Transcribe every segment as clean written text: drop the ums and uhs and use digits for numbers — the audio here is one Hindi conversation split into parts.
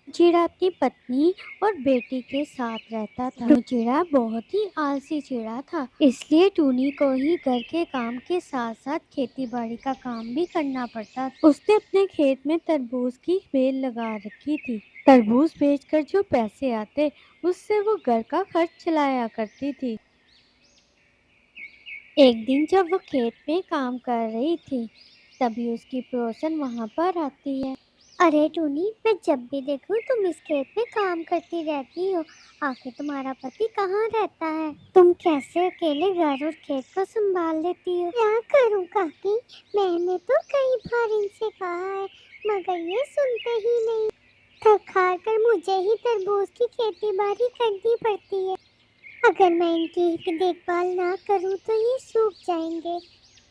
चिड़ा अपनी पत्नी और बेटी के साथ रहता था। टूनी चिड़ा बहुत ही आलसी चिड़ा था, इसलिए टूनी को ही घर के काम के साथ साथ खेती बाड़ी का काम भी करना पड़ता था। उसने अपने खेत में तरबूज की बेल लगा रखी थी। तरबूज बेचकर जो पैसे आते, उससे वो घर का खर्च चलाया करती थी। एक दिन जब वो खेत में काम कर रही थी, तभी उसकी पड़ोसन वहां पर आती है। अरे टूनी, मैं जब भी देखूं तुम इस खेत में काम करती रहती हो। आखिर तुम्हारा पति कहाँ रहता है? तुम कैसे अकेले घर और खेत को संभाल लेती हो? क्या करूं काकी, मैंने तो कई बार इनसे कहा है, मगर ये सुनते ही नहीं। थक हार कर मुझे ही तरबूज की खेती बाड़ी करनी पड़ती है। अगर मैं इनकी देखभाल ना करूं तो ये सूख जाएंगे।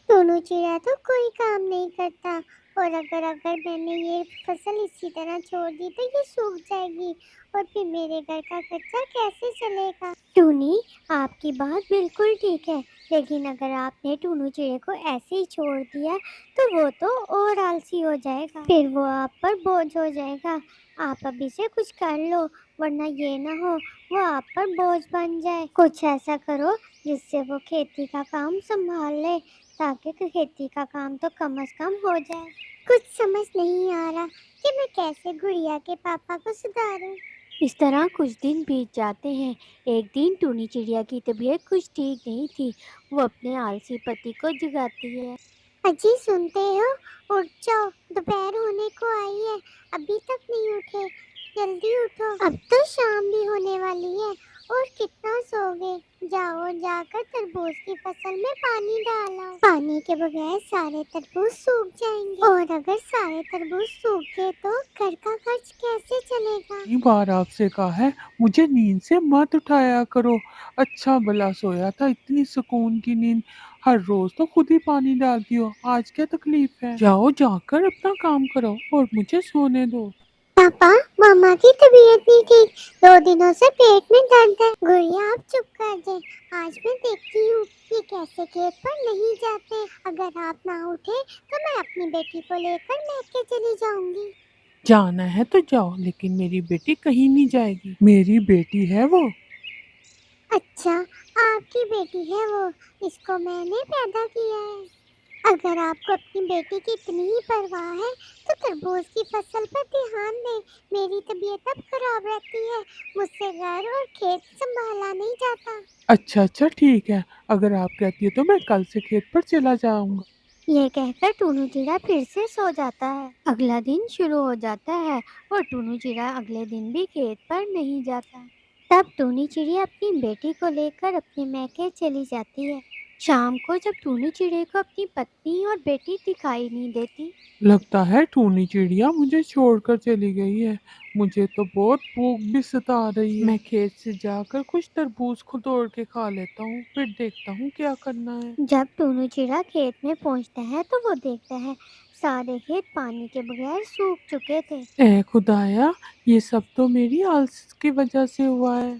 दोनों चिड़िया तो कोई काम नहीं करता, और अगर अगर मैंने ये फसल इसी तरह छोड़ दी तो ये सूख जाएगी, और फिर मेरे घर का खर्चा कैसे चलेगा? टूनी, आपकी बात बिल्कुल ठीक है, लेकिन अगर आपने टूनू चिड़िया को ऐसे ही छोड़ दिया तो वो तो और आलसी हो जाएगा, फिर वो आप पर बोझ हो जाएगा। आप अभी से कुछ कर लो, वरना ये ना हो वो आप पर बोझ बन जाए। कुछ ऐसा करो जिससे वो खेती का काम संभाल ले, ताकि खेती का काम तो कम से कम हो जाए। कुछ समझ नहीं आ रहा कि मैं कैसे गुड़िया के पापा को सुधारूं। इस तरह कुछ दिन बीत जाते हैं। एक दिन टूनी चिड़िया की तबीयत कुछ ठीक नहीं थी। वो अपने आलसी पति को जगाती है। अजी सुनते हो? उठ जाओ, दोपहर होने को आई है, अभी तक नहीं उठे। जल्दी उठो, अब तो शाम भी होने वाली है। और कितना सोओगे? जाओ, जाकर तरबूज की फसल में पानी डालो। पानी के बगैर सारे तरबूज सूख जाएंगे, और अगर सारे तरबूज सूख गए तो घर का खर्च कैसे चलेगा? कई बार आपसे कहा है मुझे नींद से मत उठाया करो। अच्छा भला सोया था, इतनी सुकून की नींद। हर रोज तो खुद ही पानी डालती हो, आज क्या तकलीफ है? जाओ जाकर अपना काम करो और मुझे सोने दो। पापा, मामा की तबीयत नहीं ठीक, 2 दिनों से पेट में दर्द है। गुड़िया आप चुप कर दे, आज मैं देखती हूँ ये कैसे खेत पर नहीं जाते। अगर आप ना उठे तो मैं अपनी बेटी को लेकर मैके चली जाऊंगी। जाना है तो जाओ, लेकिन मेरी बेटी कहीं नहीं जाएगी। मेरी बेटी है वो। अच्छा, आपकी बेटी है वो, इसको मैंने पैदा किया है। अगर आपको अपनी बेटी की इतनी ही परवाह है तो तरबूज की फसल पर ध्यान दें। मेरी तबीयत अब खराब रहती है, मुझसे घर और खेत संभाला नहीं जाता। अच्छा अच्छा ठीक है, अगर आप कहती है तो मैं कल से खेत पर चला जाऊंगा। यह कहकर टूनू चिड़ा फिर से सो जाता है। अगला दिन शुरू हो जाता है और टूनू चिड़ा अगले दिन भी खेत पर नहीं जाता। तब टूनी चिड़िया अपनी बेटी को लेकर अपने मैके चली जाती है। शाम को जब टूनी चिड़िया को अपनी पत्नी और बेटी दिखाई नहीं देती, लगता है टूनी चिड़िया मुझे छोड़कर चली गई है। मुझे तो बहुत भूख भी सता रही है। मैं खेत से जाकर कुछ तरबूज को तोड़ के खा लेता हूँ, फिर देखता हूँ क्या करना है। जब टूनू चिड़ा खेत में पहुंचता है तो वो देखता है सारे खेत पानी के बगैर सूख चुके थे। ए खुदाया, ये सब तो मेरी आलस की वजह से हुआ है।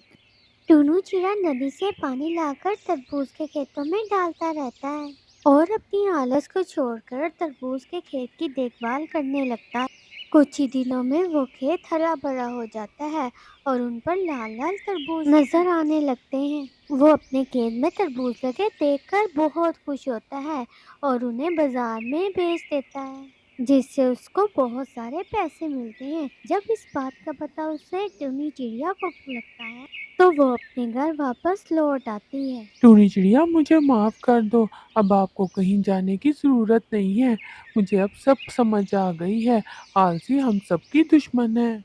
टूनू चिड़ा नदी से पानी लाकर तरबूज के खेतों में डालता रहता है और अपनी आलस को छोड़कर तरबूज के खेत की देखभाल करने लगता है। कुछ ही दिनों में वो खेत हरा भरा हो जाता है और उन पर लाल लाल तरबूज नजर आने लगते हैं। वो अपने खेत में तरबूज लगे देखकर बहुत खुश होता है और उन्हें बाजार में बेच देता है, जिससे उसको बहुत सारे पैसे मिलते हैं। जब इस बात का पता उसे टूनी चिड़िया को लगता है तो वो अपने घर वापस लौट आती है। टूनी चिड़िया मुझे माफ कर दो, अब आपको कहीं जाने की जरूरत नहीं है। मुझे अब सब समझ आ गई है, आलसी हम सबकी दुश्मन है।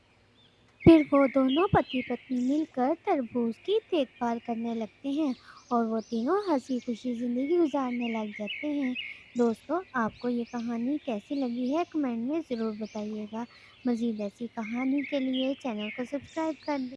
फिर वो दोनों पति पत्नी मिलकर तरबूज की देखभाल करने लगते हैं और वो तीनों हंसी खुशी जिंदगी गुजारने लग जाते हैं। दोस्तों, आपको ये कहानी कैसी लगी है कमेंट में ज़रूर बताइएगा। मज़ीद ऐसी कहानी के लिए चैनल को सब्सक्राइब कर दें।